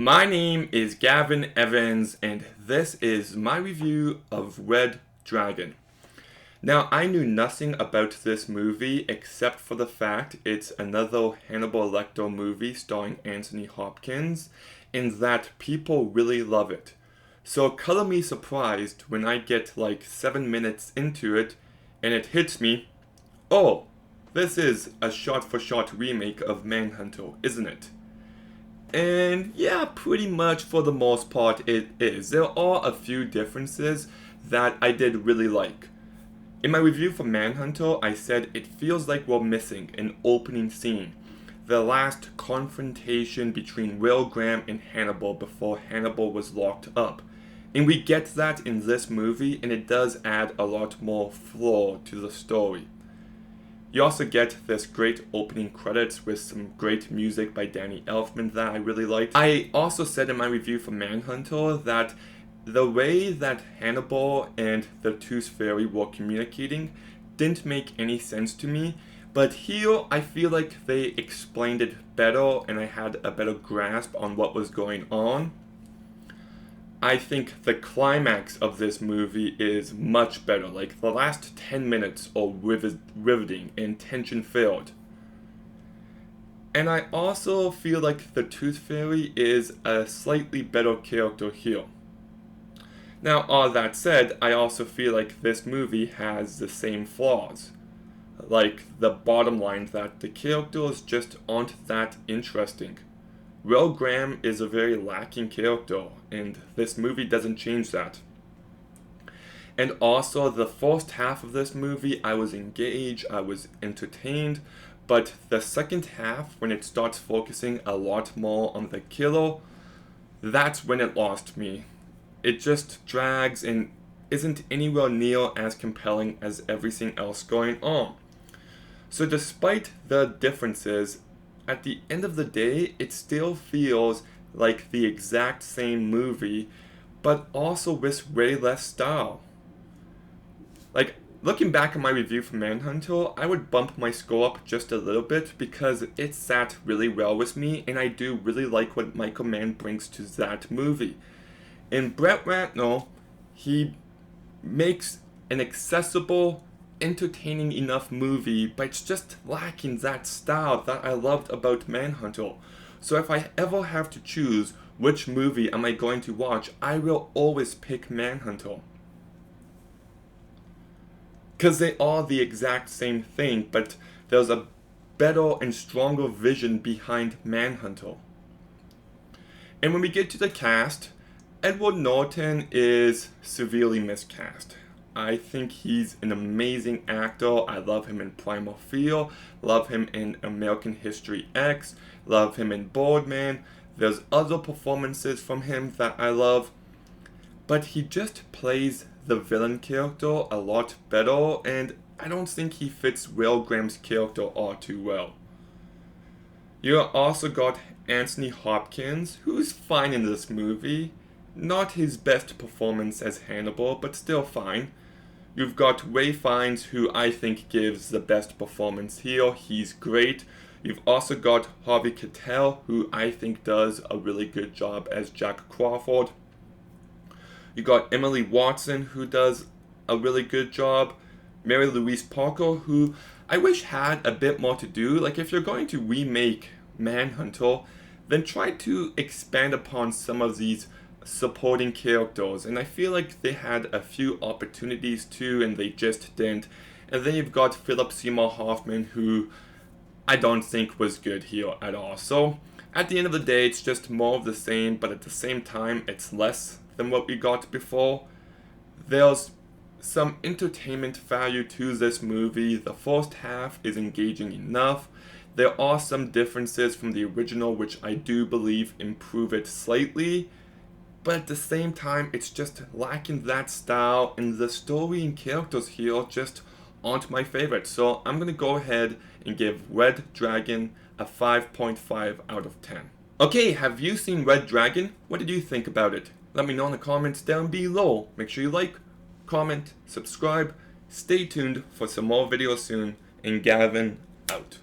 My name is Gavin Evans, and this is my review of Red Dragon. Now, I knew nothing about this movie except for the fact it's another Hannibal Lecter movie starring Anthony Hopkins, and that people really love it. So color me surprised when I get like 7 minutes into it, and it hits me, oh, this is a shot-for-shot remake of Manhunter, isn't it? And yeah, pretty much for the most part it is. There are a few differences that I did really like. In my review for Manhunter, I said it feels like we're missing an opening scene. The last confrontation between Will Graham and Hannibal before Hannibal was locked up. And we get that in this movie, and it does add a lot more floor to the story. You also get this great opening credits with some great music by Danny Elfman that I really liked. I also said in my review for Manhunter that the way that Hannibal and the Tooth Fairy were communicating didn't make any sense to me, but here I feel like they explained it better and I had a better grasp on what was going on. I think the climax of this movie is much better. Like, the last 10 minutes are riveting and tension-filled. And I also feel like the Tooth Fairy is a slightly better character here. Now, all that said, I also feel like this movie has the same flaws. Like, the bottom line that the characters just aren't that interesting. Will Graham is a very lacking character, and this movie doesn't change that. And also, the first half of this movie, I was engaged, I was entertained, but the second half, when it starts focusing a lot more on the killer, that's when it lost me. It just drags and isn't anywhere near as compelling as everything else going on. So despite the differences, at the end of the day, it still feels like the exact same movie, but also with way less style. Like, looking back at my review for Manhunter, I would bump my score up just a little bit because it sat really well with me, and I do really like what Michael Mann brings to that movie. In Brett Ratner, he makes an accessible, entertaining enough movie, but it's just lacking that style that I loved about Manhunter. So if I ever have to choose which movie am I going to watch, I will always pick Manhunter. Because they are the exact same thing, but there's a better and stronger vision behind Manhunter. And when we get to the cast, Edward Norton is severely miscast. I think he's an amazing actor. I love him in Primal Fear, love him in American History X, love him in Boardman. There's other performances from him that I love, but he just plays the villain character a lot better, and I don't think he fits Will Graham's character all too well. You also got Anthony Hopkins, who's fine in this movie. Not his best performance as Hannibal, but still fine. You've got Ray Fiennes, who I think gives the best performance here. He's great. You've also got Harvey Keitel, who I think does a really good job as Jack Crawford. You got Emily Watson, who does a really good job. Mary-Louise Parker, who I wish had a bit more to do. Like, if you're going to remake Manhunter, then try to expand upon some of these supporting characters, and I feel like they had a few opportunities to, and they just didn't. And then you've got Philip Seymour Hoffman, who I don't think was good here at all. So at the end of the day, it's just more of the same, but at the same time, it's less than what we got before. There's some entertainment value to this movie. The first half is engaging enough. There are some differences from the original, which I do believe improve it slightly. But at the same time, it's just lacking that style, and the story and characters here just aren't my favorite. So I'm going to go ahead and give Red Dragon a 5.5 out of 10. Okay, have you seen Red Dragon? What did you think about it? Let me know in the comments down below. Make sure you like, comment, subscribe. Stay tuned for some more videos soon, and Gavin out.